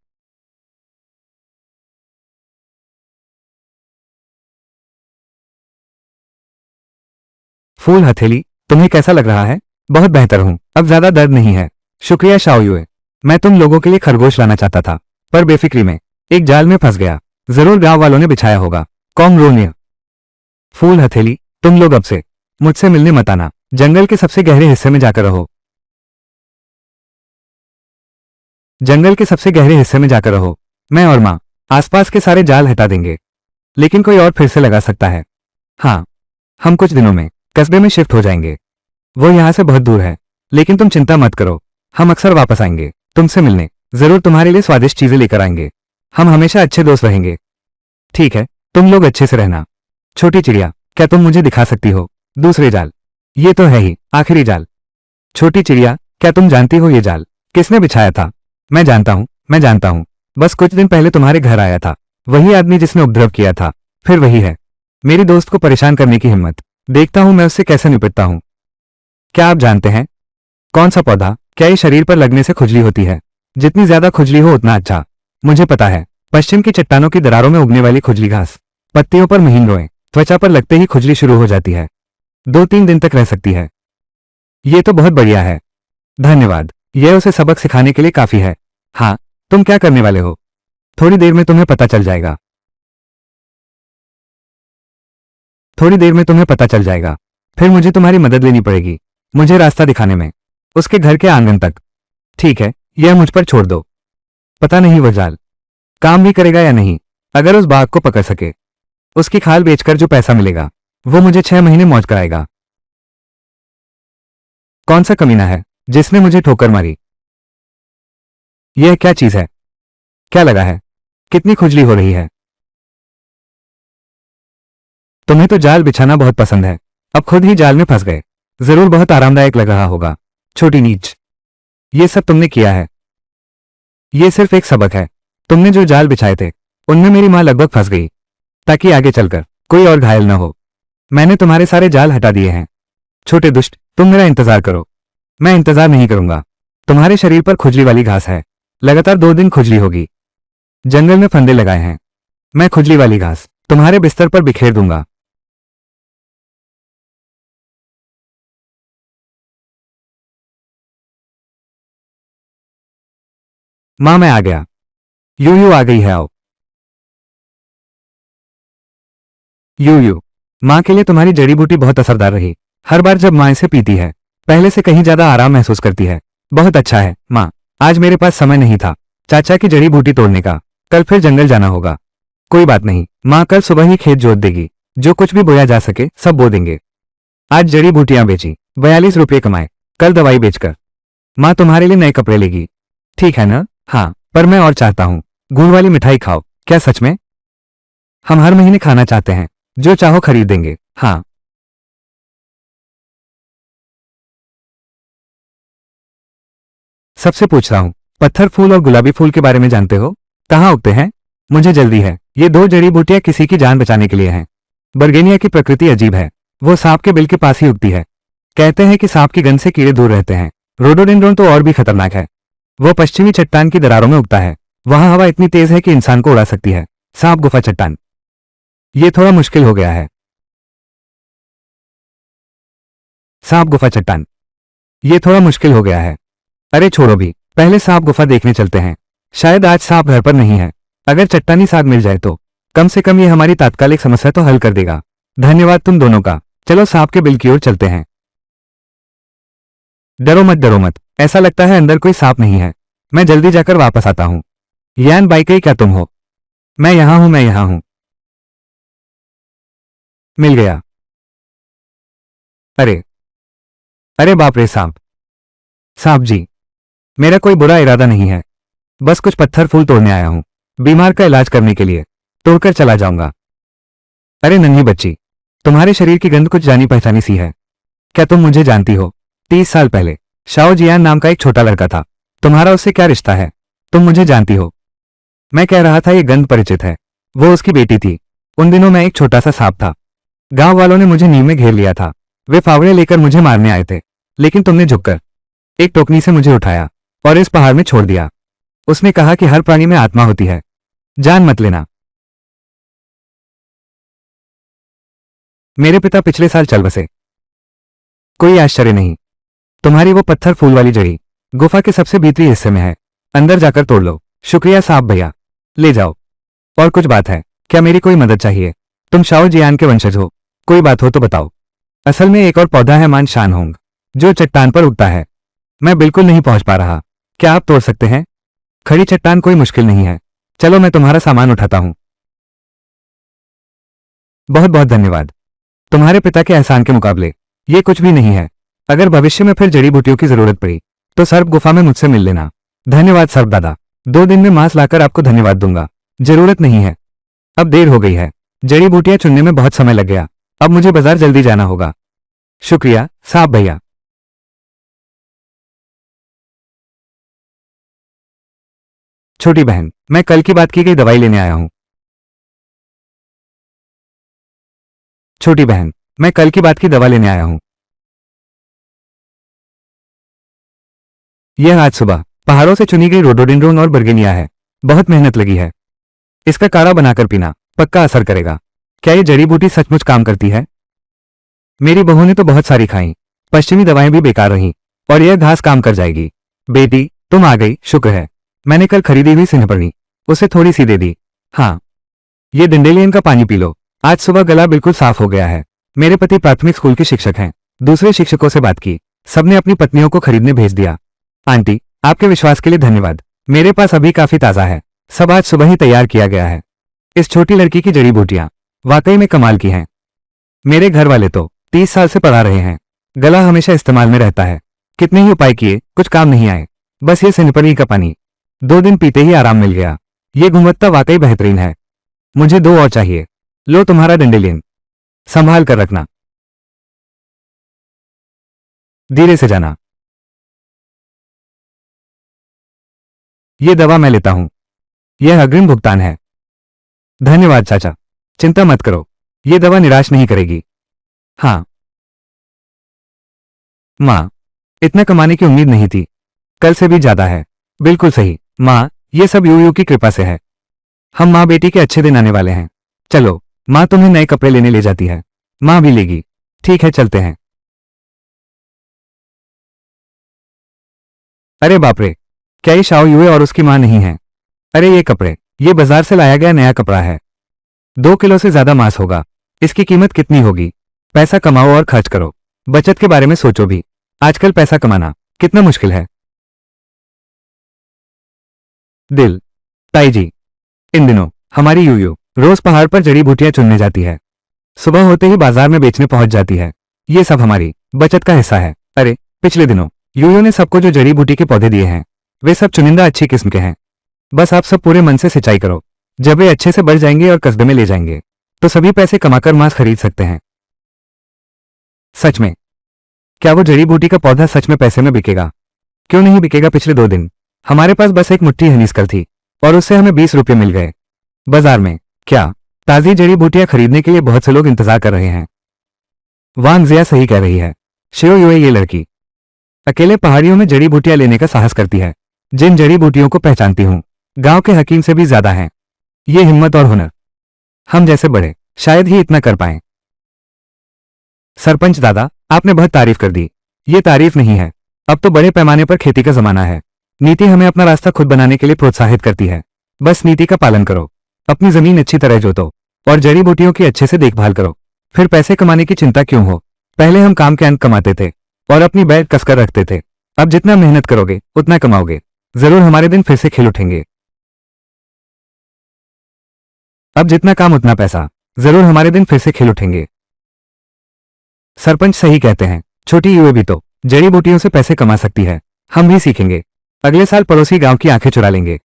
फूल हथेली, तुम्हें कैसा लग रहा है? बहुत बेहतर हूं, अब ज्यादा दर्द नहीं है। शुक्रिया शाओयुए। मैं तुम लोगों के लिए खरगोश लाना चाहता था, पर बेफिक्री में एक जाल में फंस गया। जरूर गांव वालों ने बिछाया होगा। कॉन्ग्रोनिया। फूल हथेली, तुम लोग अब से मुझसे मिलने मत आना। जंगल के सबसे गहरे हिस्से में जाकर रहो। जंगल के सबसे गहरे हिस्से में जाकर रहो। मैं और माँ आसपास के सारे जाल हटा देंगे, लेकिन कोई और फिर से लगा सकता है। हाँ, हम कुछ दिनों में कस्बे में शिफ्ट हो जाएंगे। वो यहाँ से बहुत दूर है, लेकिन तुम चिंता मत करो, हम अक्सर वापस आएंगे तुमसे मिलने। जरूर तुम्हारे लिए स्वादिष्ट चीजें लेकर आएंगे। हम हमेशा अच्छे दोस्त रहेंगे। ठीक है, तुम लोग अच्छे से रहना। छोटी चिड़िया, क्या तुम मुझे दिखा सकती हो दूसरे जाल? ये तो है ही आखिरी जाल। छोटी चिड़िया, क्या तुम जानती हो ये जाल किसने बिछाया था? मैं जानता हूं, मैं जानता हूं। बस कुछ दिन पहले तुम्हारे घर आया था, वही आदमी जिसने उपद्रव किया था। फिर वही है, मेरी दोस्त को परेशान करने की हिम्मत। देखता हूं मैं उससे कैसे निपटता हूं। क्या आप जानते हैं कौन सा पौधा, क्या ये शरीर पर लगने से खुजली होती है? जितनी ज्यादा खुजली हो उतना अच्छा। मुझे पता है, पश्चिम की चट्टानों की दरारों में उगने वाली खुजली घास। पत्तियों पर महीन रोएं, त्वचा पर लगते ही खुजली शुरू हो जाती है। 2-3 दिन तक रह सकती है। ये तो बहुत बढ़िया है। धन्यवाद, यह उसे सबक सिखाने के लिए काफी है। हाँ, तुम क्या करने वाले हो? थोड़ी देर में तुम्हें पता चल जाएगा। थोड़ी देर में तुम्हें पता चल जाएगा। फिर मुझे तुम्हारी मदद लेनी पड़ेगी, मुझे रास्ता दिखाने में, उसके घर के आंगन तक। ठीक है, यह मुझ पर छोड़ दो। पता नहीं वो जाल काम भी करेगा या नहीं। अगर उस बाघ को पकड़ सके, उसकी खाल बेचकर जो पैसा मिलेगा वो मुझे 6 महीने मौज कराएगा। कौन सा कमीना है जिसने मुझे ठोकर मारी? यह क्या चीज है? क्या लगा है? कितनी खुजली हो रही है? तुम्हें तो जाल बिछाना बहुत पसंद है, अब खुद ही जाल में फंस गए। जरूर बहुत आरामदायक लग रहा होगा। छोटी नीच, ये सब तुमने किया है? ये सिर्फ एक सबक है। तुमने जो जाल बिछाए थे उनमें मेरी मां लगभग फंस गई, ताकि आगे चलकर कोई और घायल न हो। मैंने तुम्हारे सारे जाल हटा दिए हैं। छोटे दुष्ट, तुम मेरा इंतजार करो। मैं इंतजार नहीं करूंगा। तुम्हारे शरीर पर खुजली वाली घास है, लगातार 2 दिन खुजली होगी। जंगल में फंदे लगाए हैं, मैं खुजली वाली घास तुम्हारे बिस्तर पर बिखेर दूंगा। माँ मैं आ गया। यू आ गई है, आओ। यू माँ के लिए तुम्हारी जड़ी बूटी बहुत असरदार रही। हर बार जब माँ इसे पीती है पहले से कहीं ज्यादा आराम महसूस करती है। बहुत अच्छा है माँ, आज मेरे पास समय नहीं था चाचा की जड़ी बूटी तोड़ने का। कल फिर जंगल जाना होगा। कोई बात नहीं माँ, कल सुबह ही खेत जोत देगी। जो कुछ भी बोया जा सके सब बो देंगे। आज जड़ी बूटियां बेची, 42 रुपये कमाए। कल दवाई बेचकर माँ तुम्हारे लिए नए कपड़े लेगी। ठीक है ना? हाँ, पर मैं और चाहता हूँ। गुड़ वाली मिठाई खाओ। क्या सच में? हम हर महीने खाना चाहते हैं। जो चाहो खरीद देंगे। हाँ। सबसे पूछ रहा हूँ, पत्थर फूल और गुलाबी फूल के बारे में जानते हो? कहाँ उगते हैं? मुझे जल्दी है। ये दो जड़ी बूटियां किसी की जान बचाने के लिए हैं। बर्गेनिया की प्रकृति अजीब है। वो सांप के बिल के पास ही उगती है। कहते हैं कि सांप की गंध से कीड़े दूर रहते हैं। रोडोडेंड्रोन तो और भी खतरनाक है। वो पश्चिमी चट्टान की दरारों में उगता है। वहां हवा इतनी तेज है कि इंसान को उड़ा सकती है। सांप गुफा चट्टान। ये थोड़ा मुश्किल हो गया है। सांप गुफा चट्टान। ये थोड़ा मुश्किल हो गया है। अरे छोड़ो भी, पहले सांप गुफा देखने चलते हैं। शायद आज सांप घर पर नहीं है। अगर चट्टानी साग मिल जाए तो कम से कम ये हमारी तात्कालिक समस्या तो हल कर देगा। धन्यवाद तुम दोनों का। चलो सांप के बिल की ओर चलते हैं। डरो मत, ऐसा लगता है अंदर कोई सांप नहीं है। मैं जल्दी जाकर वापस आता हूँ। यान बाइकई, क्या तुम हो? मैं यहां हूं, मैं यहां हूं। मिल गया। अरे अरे बाप रे, सांप। सांप जी, मेरा कोई बुरा इरादा नहीं है। बस कुछ पत्थर फूल तोड़ने आया हूं। बीमार का इलाज करने के लिए तोड़कर चला जाऊंगा। अरे नन्ही बच्ची, तुम्हारे शरीर की गंध कुछ जानी पहचानी सी है। क्या तुम मुझे जानती हो? 30 साल पहले शाओ जियान नाम का एक छोटा लड़का था। तुम्हारा उससे क्या रिश्ता है? तुम मुझे जानती हो? मैं कह रहा था ये गंध परिचित है। वो उसकी बेटी थी। उन दिनों मैं एक छोटा सा सांप था। गांव वालों ने मुझे नींव में घेर लिया था। वे फावड़े लेकर मुझे मारने आए थे, लेकिन तुमने झुककर एक टोकनी से मुझे उठाया और इस पहाड़ में छोड़ दिया। उसने कहा कि हर प्राणी में आत्मा होती है, जान मत लेना। मेरे पिता पिछले साल चल बसे। कोई आश्चर्य नहीं। तुम्हारी वो पत्थर फूल वाली जड़ी गुफा के सबसे भीतरी हिस्से में है। अंदर जाकर तोड़ लो। शुक्रिया सांप भैया, ले जाओ। और कुछ बात है क्या? मेरी कोई मदद चाहिए? तुम शाओ जियान के वंशज हो? कोई बात हो तो बताओ। असल में एक और पौधा है मान शान होंग, जो चट्टान पर उगता है। मैं बिल्कुल नहीं पहुंच पा रहा। क्या आप तोड़ सकते हैं? खड़ी चट्टान कोई मुश्किल नहीं है। चलो मैं तुम्हारा सामान उठाता हूं। बहुत बहुत धन्यवाद। तुम्हारे पिता के एहसान के मुकाबले ये कुछ भी नहीं है। अगर भविष्य में फिर जड़ी बूटियों की जरूरत पड़ी तो सर्प गुफा में मुझसे मिल लेना। धन्यवाद सर्प दादा। 2 दिन में मांस लाकर आपको धन्यवाद दूंगा। जरूरत नहीं है, अब देर हो गई है। जड़ी बूटियां चुनने में बहुत समय लग गया। अब मुझे बाजार जल्दी जाना होगा। शुक्रिया सांप भैया। छोटी बहन, मैं कल की बात की गई दवाई लेने आया हूं। छोटी बहन, मैं कल की बात की दवा लेने आया हूं। यह आज सुबह पहाड़ों से चुनी गई रोडोडेंड्रोन और बर्गेनिया है। बहुत मेहनत लगी है। इसका काढ़ा बनाकर पीना, पक्का असर करेगा। क्या ये जड़ी बूटी सचमुच काम करती है? मेरी बहू ने तो बहुत सारी खाई। पश्चिमी दवाएं भी बेकार रहीं, और यह घास काम कर जाएगी। बेटी तुम आ गई, शुक्र है। मैंने कल खरीदी हुई सिंहपड़ी उसे थोड़ी सी दे दी। हाँ, ये डिंडेलियन का पानी पी लो। आज सुबह गला बिल्कुल साफ हो गया है। मेरे पति प्राथमिक स्कूल के शिक्षक हैं। दूसरे शिक्षकों से बात की, सबने अपनी पत्नियों को खरीदने भेज दिया। आंटी, आपके विश्वास के लिए धन्यवाद। मेरे पास अभी काफी ताजा है। सब आज सुबह ही तैयार किया गया है। इस छोटी लड़की की जड़ी बूटियां वाकई में कमाल की हैं। मेरे घर वाले तो 30 साल से पढ़ा रहे हैं। गला हमेशा इस्तेमाल में रहता है। कितने ही उपाय किए, कुछ काम नहीं आए। बस ये सिनपरी का पानी 2 दिन पीते ही आराम मिल गया। ये गुणवत्ता वाकई बेहतरीन है। मुझे 2 और चाहिए। लो तुम्हारा डंडेलियन, संभाल कर रखना। धीरे से जाना। ये दवा मैं लेता हूं। यह अग्रिम भुगतान है। धन्यवाद चाचा। चिंता मत करो, ये दवा निराश नहीं करेगी। हाँ माँ, इतना कमाने की उम्मीद नहीं थी। कल से भी ज्यादा है। बिल्कुल सही माँ, ये सब यूयू की कृपा से है। हम माँ बेटी के अच्छे दिन आने वाले हैं। चलो, माँ तुम्हें नए कपड़े लेने ले जाती है। माँ भी लेगी। ठीक है, चलते हैं। अरे बाप रे, क्या ये शाओ युए और उसकी माँ नहीं है? अरे ये कपड़े, ये बाजार से लाया गया नया कपड़ा है। 2 किलो से ज्यादा मांस होगा। इसकी कीमत कितनी होगी? पैसा कमाओ और खर्च करो। बचत के बारे में सोचो भी। आजकल पैसा कमाना कितना मुश्किल है। दिल, ताई जी, इन दिनों हमारी यूयू रोज पहाड़ पर जड़ी बूटियां चुनने जाती है। सुबह होते ही बाजार में बेचने पहुंच जाती है। ये सब हमारी बचत का हिस्सा है। अरे, पिछले दिनों यूयू ने सबको जो जड़ी बूटी के पौधे दिए हैं, वे सब चुनिंदा अच्छी किस्म के हैं। बस आप सब पूरे मन से सिंचाई करो। जब वे अच्छे से बढ़ जाएंगे और कस्बे में ले जाएंगे, तो सभी पैसे कमाकर मांस खरीद सकते हैं। सच में? क्या वो जड़ी बूटी का पौधा सच में पैसे में बिकेगा? क्यों नहीं बिकेगा? पिछले 2 दिन हमारे पास बस एक मुट्ठी हनीसकल थी और उससे हमें 20 रुपये मिल गए। बाजार में क्या ताजी जड़ी बूटियां खरीदने के लिए बहुत से लोग इंतजार कर रहे हैं। वांग जिया सही कह रही है। शियो युए ये लड़की अकेले पहाड़ियों में जड़ी बूटियां लेने का साहस करती है। जिन जड़ी बूटियों को पहचानती हूं, गांव के हकीम से भी ज्यादा है। ये हिम्मत और हुनर हम जैसे बड़े शायद ही इतना कर पाएं। सरपंच दादा, आपने बहुत तारीफ कर दी। ये तारीफ नहीं है, अब तो बड़े पैमाने पर खेती का जमाना है। नीति हमें अपना रास्ता खुद बनाने के लिए प्रोत्साहित करती है। बस नीति का पालन करो, अपनी जमीन अच्छी तरह जोतो और जड़ी बूटियों की अच्छे से देखभाल करो। फिर पैसे कमाने की चिंता क्यों हो? पहले हम काम के अंत कमाते थे और अपनी बैग कसकर रखते थे। अब जितना मेहनत करोगे उतना कमाओगे। जरूर हमारे दिन फिर से खिल उठेंगे। अब जितना काम उतना पैसा। जरूर हमारे दिन फिर से खिल उठेंगे। सरपंच सही कहते हैं। छोटी युवे भी तो जड़ी बूटियों से पैसे कमा सकती है। हम भी सीखेंगे। अगले साल पड़ोसी गांव की आंखें चुरा लेंगे।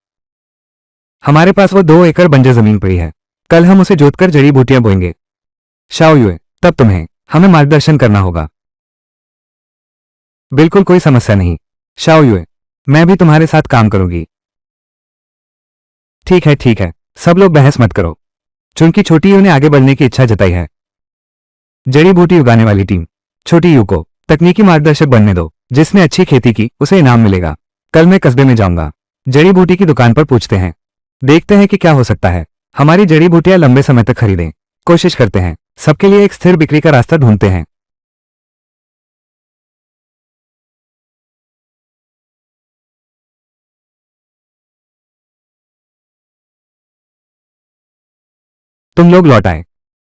हमारे पास वो 2 एकड़ बंजर जमीन पड़ी है। कल हम उसे जोतकर जड़ी बूटियां बोएंगे। शाओ युए, तब तुम्हें हमें मार्गदर्शन करना होगा। बिल्कुल कोई समस्या नहीं। शाओ युए, मैं भी तुम्हारे साथ काम करूंगी। ठीक है, ठीक है। सब लोग बहस मत करो। चूंकि छोटी यू ने आगे बढ़ने की इच्छा जताई है। जड़ी बूटी उगाने वाली टीम, छोटी यू को तकनीकी मार्गदर्शक बनने दो। जिसने अच्छी खेती की उसे इनाम मिलेगा। कल मैं कस्बे में जाऊंगा। जड़ी बूटी की दुकान पर पूछते हैं। देखते हैं कि क्या हो सकता है। हमारी जड़ी बूटियां लंबे समय तक खरीदें। कोशिश करते हैं। सबके लिए एक स्थिर बिक्री का रास्ता ढूंढते हैं। तुम लोग लौट आए।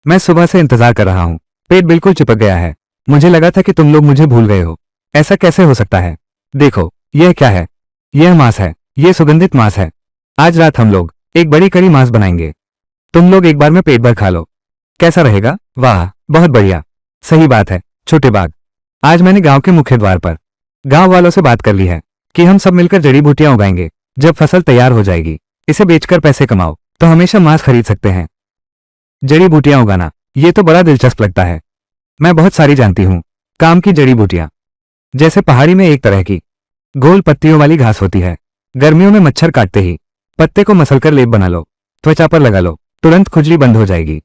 मैं सुबह से इंतजार कर रहा हूं। पेट बिल्कुल चिपक गया है। मुझे लगा था कि तुम लोग मुझे भूल गए हो। ऐसा कैसे हो सकता है? देखो, यह क्या है? यह मांस है। यह सुगंधित मांस है। आज रात हम लोग एक बड़ी कड़ी मांस बनाएंगे। तुम लोग एक बार में पेट भर खा लो। कैसा रहेगा? वाह, बहुत बढ़िया। सही बात है छोटे बाग। आज मैंने गांव के मुख्य द्वार पर गांव वालों से बात कर ली है कि हम सब मिलकर जड़ी बूटियां उगाएंगे। जब फसल तैयार हो जाएगी, इसे बेचकर पैसे कमाओ तो हमेशा मांस खरीद सकते हैं। जड़ी बूटियां उगाना, ये तो बड़ा दिलचस्प लगता है। मैं बहुत सारी जानती हूँ। काम की जड़ी बूटियां, जैसे पहाड़ी में एक तरह की गोल पत्तियों वाली घास होती है। गर्मियों में मच्छर काटते ही पत्ते को मसलकर लेप बना लो, त्वचा पर लगा लो, तुरंत खुजली बंद हो जाएगी।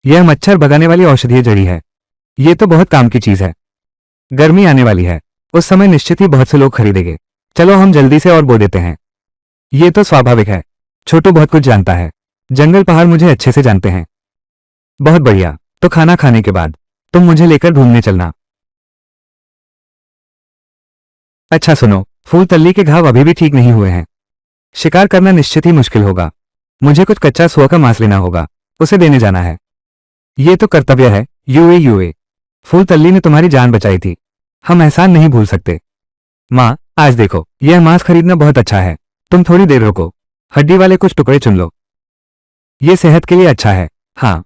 यह मच्छर भगाने वाली औषधीय जड़ी है। ये तो बहुत काम की चीज है। गर्मी आने वाली है, उस समय निश्चित ही बहुत से लोग खरीदेंगे। चलो हम जल्दी से और बो देते हैं। ये तो स्वाभाविक है। छोटू बहुत कुछ जानता है। जंगल पहाड़ मुझे अच्छे से जानते हैं। बहुत बढ़िया। तो खाना खाने के बाद तुम मुझे लेकर घूमने चलना। अच्छा सुनो, फूल तल्ली के घाव अभी भी ठीक नहीं हुए हैं। शिकार करना निश्चित ही मुश्किल होगा। मुझे कुछ कच्चा सुअर का मांस लेना होगा, उसे देने जाना है। ये तो कर्तव्य है। यूए यूए, फूल तल्ली ने तुम्हारी जान बचाई थी। हम एहसान नहीं भूल सकते। माँ, आज देखो, यह मांस खरीदना बहुत अच्छा है। तुम थोड़ी देर रुको, हड्डी वाले कुछ टुकड़े चुन लो। ये सेहत के लिए अच्छा है। हाँ।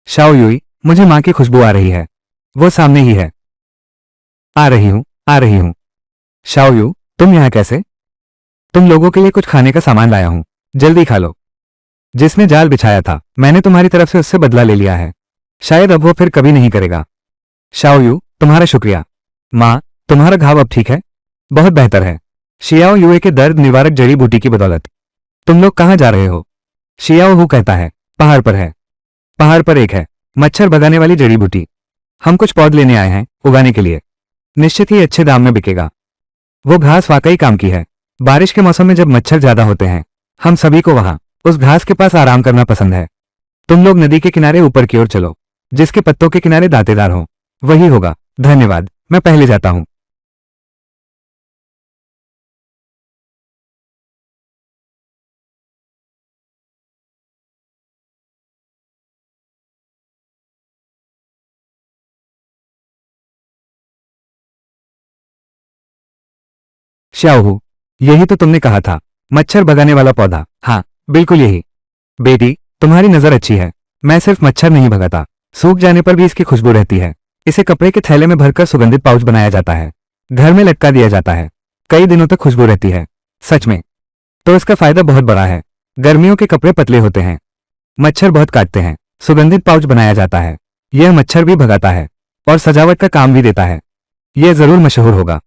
शाओ युई, मुझे माँ की खुशबू आ रही है। वो सामने ही है। आ रही हूँ, आ रही हूँ। शाओ यू, तुम यहाँ कैसे? तुम लोगों के लिए कुछ खाने का सामान लाया हूँ, जल्दी खा लो। जिसने जाल बिछाया था, मैंने तुम्हारी तरफ से उससे बदला ले लिया है। शायद अब वो फिर कभी नहीं करेगा। शाओ यू, तुम्हारा शुक्रिया। माँ, तुम्हारा घाव अब ठीक है? बहुत बेहतर है। शियाओ युए के दर्द निवारक जड़ी बूटी की बदौलत। तुम लोग कहाँ जा रहे हो? शियाओ हु कहता है, पहाड़ पर है। पहाड़ पर एक है मच्छर भगाने वाली जड़ी बूटी। हम कुछ पौध लेने आए हैं उगाने के लिए। निश्चित ही अच्छे दाम में बिकेगा। वो घास वाकई काम की है। बारिश के मौसम में जब मच्छर ज्यादा होते हैं, हम सभी को वहां उस घास के पास आराम करना पसंद है। तुम लोग नदी के किनारे ऊपर की ओर चलो, जिसके पत्तों के किनारे दांतेदार हो, वही होगा। धन्यवाद, मैं पहले जाता हूं। श्याओहू, यही तो तुमने कहा था, मच्छर भगाने वाला पौधा। हाँ, बिल्कुल यही। बेटी, तुम्हारी नजर अच्छी है। मैं सिर्फ मच्छर नहीं भगाता, सूख जाने पर भी इसकी खुशबू रहती है। इसे कपड़े के थैले में भरकर सुगंधित पाउच बनाया जाता है, घर में लटका दिया जाता है। कई दिनों तक खुशबू रहती है। सच में? तो इसका फायदा बहुत बड़ा है। गर्मियों के कपड़े पतले होते हैं, मच्छर बहुत काटते हैं। सुगंधित पाउच बनाया जाता है, यह मच्छर भी भगाता है और सजावट का काम भी देता है। यह जरूर मशहूर होगा।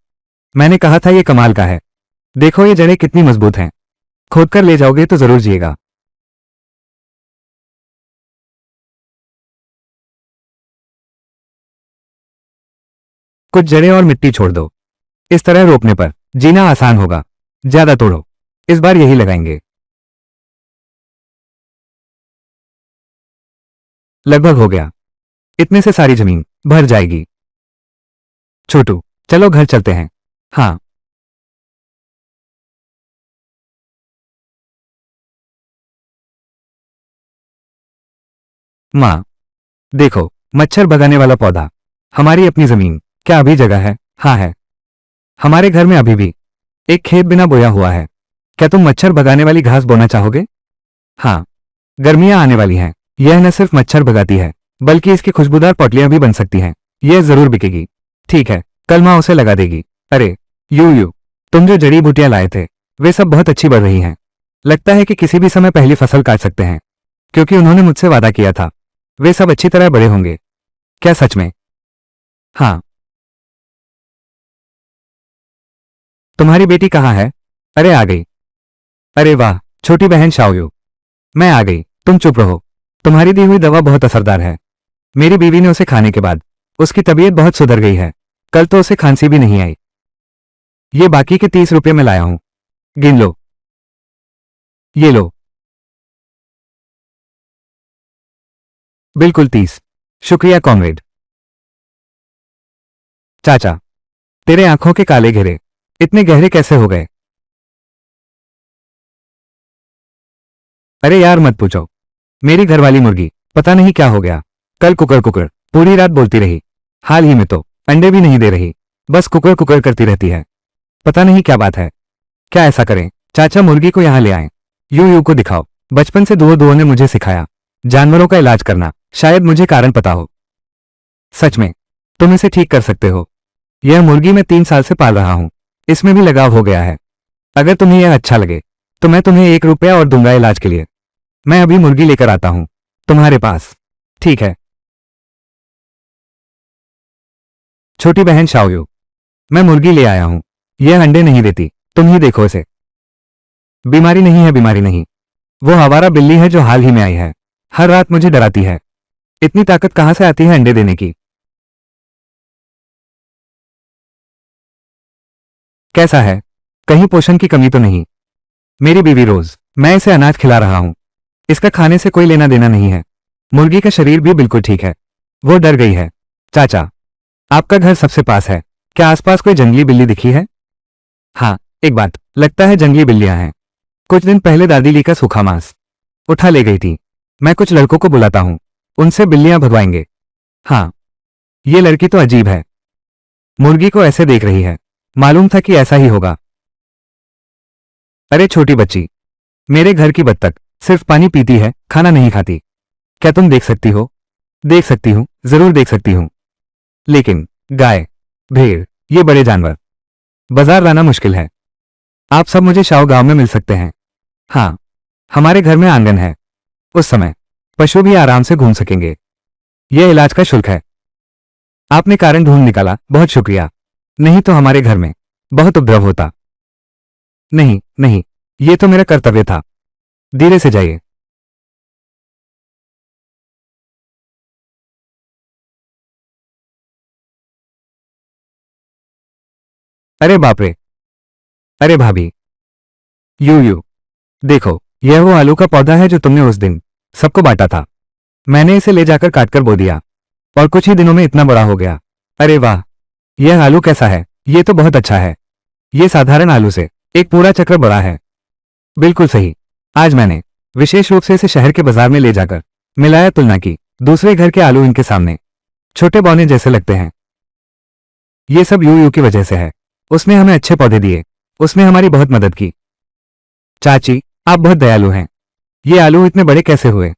मैंने कहा था यह कमाल का है। देखो ये जड़ें कितनी मजबूत हैं। खोद कर ले जाओगे तो जरूर जिएगा। कुछ जड़ें और मिट्टी छोड़ दो। इस तरह रोपने पर जीना आसान होगा। ज्यादा तोड़ो। इस बार यही लगाएंगे। लगभग हो गया। इतने से सारी जमीन भर जाएगी। छोटू, चलो घर चलते हैं। हाँ। माँ, देखो, मच्छर भगाने वाला पौधा। हमारी अपनी जमीन। क्या अभी जगह है? हाँ है। हमारे घर में अभी भी एक खेत बिना बोया हुआ है। क्या तुम मच्छर भगाने वाली घास बोना चाहोगे? हाँ। गर्मियां आने वाली हैं। यह न सिर्फ मच्छर भगाती है, बल्कि इसकी खुशबूदार पोटलियां भी बन सकती हैं। यह जरूर बिकेगी। ठीक है, कल माँ उसे लगा देगी। अरे, यू तुम जो जड़ी बूटियां लाए थे, वे सब बहुत अच्छी बढ़ रही हैं। लगता है कि किसी भी समय पहली फसल काट सकते हैं, क्योंकि उन्होंने मुझसे वादा किया था। वे सब अच्छी तरह बड़े होंगे। क्या सच में? हाँ। तुम्हारी बेटी कहाँ है? अरे आ गई। अरे वाह, छोटी बहन शाओयू, मैं आ गई। तुम चुप रहो। तुम्हारी दी हुई दवा बहुत असरदार है। मेरी बीवी ने उसे खाने के बाद उसकी तबीयत बहुत सुधर गई है। कल तो उसे खांसी भी नहीं आई। ये बाकी के 30 रुपये मैं लाया हूं। गिन लो। ये लो। बिल्कुल 30। शुक्रिया कॉमरेड। चाचा, तेरे आंखों के काले घेरे इतने गहरे कैसे हो गए? अरे यार मत पूछो। मेरी घरवाली मुर्गी, पता नहीं क्या हो गया। कल कुकर कुकर पूरी रात बोलती रही। हाल ही में तो अंडे भी नहीं दे रही, बस कुकर कुकर करती रहती है। पता नहीं क्या बात है। क्या ऐसा करें? चाचा मुर्गी को यहां ले आए। यू को दिखाओ। बचपन से दुओ दुओ ने मुझे सिखाया जानवरों का इलाज करना। शायद मुझे कारण पता हो। सच में? तुम इसे ठीक कर सकते हो। यह मुर्गी मैं 3 साल से पाल रहा हूं। इसमें भी लगाव हो गया है। अगर तुम्हें यह अच्छा लगे तो मैं तुम्हें 1 रुपया और दूंगा इलाज के लिए। मैं अभी मुर्गी लेकर आता हूं तुम्हारे पास। ठीक है। छोटी बहन शाओयू, मैं मुर्गी ले आया हूं। यह अंडे नहीं देती। तुम ही देखो इसे। बीमारी नहीं है, बीमारी नहीं। वो आवारा बिल्ली है जो हाल ही में आई है। हर रात मुझे डराती है। इतनी ताकत कहां से आती है अंडे देने की? कैसा है? कहीं पोषण की कमी तो नहीं? मेरी बीवी रोज, मैं इसे अनाज खिला रहा हूं। इसका खाने से कोई लेना देना नहीं है। मुर्गी का शरीर भी बिल्कुल ठीक है। वो डर गई है। चाचा, आपका घर सबसे पास है। क्या आसपास कोई जंगली बिल्ली दिखी है? हाँ, एक बात, लगता है जंगली बिल्लियां हैं। कुछ दिन पहले दादी ली का सूखा मांस उठा ले गई थी। मैं कुछ लड़कों को बुलाता हूं, उनसे बिल्लियां भगवाएंगे। हाँ। ये लड़की तो अजीब है। मुर्गी को ऐसे देख रही है। मालूम था कि ऐसा ही होगा। अरे छोटी बच्ची, मेरे घर की बत्तख सिर्फ पानी पीती है, खाना नहीं खाती। क्या तुम देख सकती हो? देख सकती हूं, जरूर देख सकती हूं। लेकिन गाय, भेड़, ये बड़े जानवर बाजार लाना मुश्किल है। आप सब मुझे शाओ गांव में मिल सकते हैं। हाँ, हमारे घर में आंगन है। उस समय पशु भी आराम से घूम सकेंगे। यह इलाज का शुल्क है। आपने कारण ढूंढ निकाला, बहुत शुक्रिया। नहीं तो हमारे घर में बहुत उपद्रव होता। नहीं नहीं, ये तो मेरा कर्तव्य था। धीरे से जाइए। अरे बाप रे। अरे भाभी, यू देखो, यह वो आलू का पौधा है जो तुमने उस दिन सबको बांटा था। मैंने इसे ले जाकर काटकर बो दिया और कुछ ही दिनों में इतना बड़ा हो गया। अरे वाह, यह आलू कैसा है? ये तो बहुत अच्छा है। ये साधारण आलू से एक पूरा चक्र बड़ा है। बिल्कुल सही। आज मैंने विशेष रूप से इसे शहर के बाजार में ले जाकर मिलाया, तुलना की। दूसरे घर के आलू इनके सामने छोटे बौने जैसे लगते हैं। ये सब यू की वजह से है। उसने हमें अच्छे पौधे दिए, उसने हमारी बहुत मदद की। चाची, आप बहुत दयालु हैं। ये आलू इतने बड़े कैसे हुए?